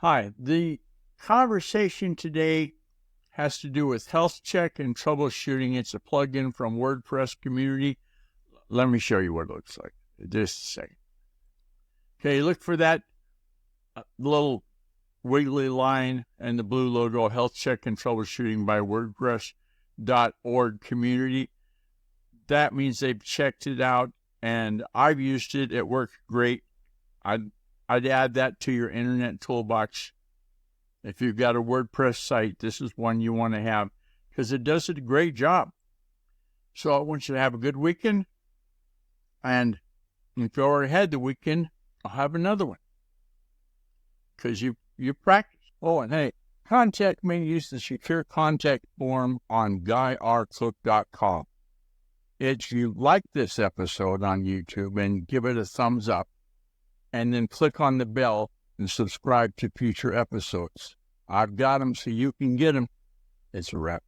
Hi, the conversation today has to do with Health Check and Troubleshooting. It's a plugin from WordPress community. Let me show you what it looks like. Just a second. Okay, look for that little wiggly line and the blue logo, Health Check and Troubleshooting by WordPress.org community. That means they've checked it out, and I've used it. It works great. I'd add that to your internet toolbox. If you've got a WordPress site, this is one you want to have because it does a great job. So I want you to have a good weekend. And if you already had the weekend, I'll have another one because you practice. Oh, and hey, contact me. Use the secure contact form on guyrcook.com. If you like this episode on YouTube, and give it a thumbs up, and then click on the bell and subscribe to future episodes. I've got them so you can get them. It's a wrap.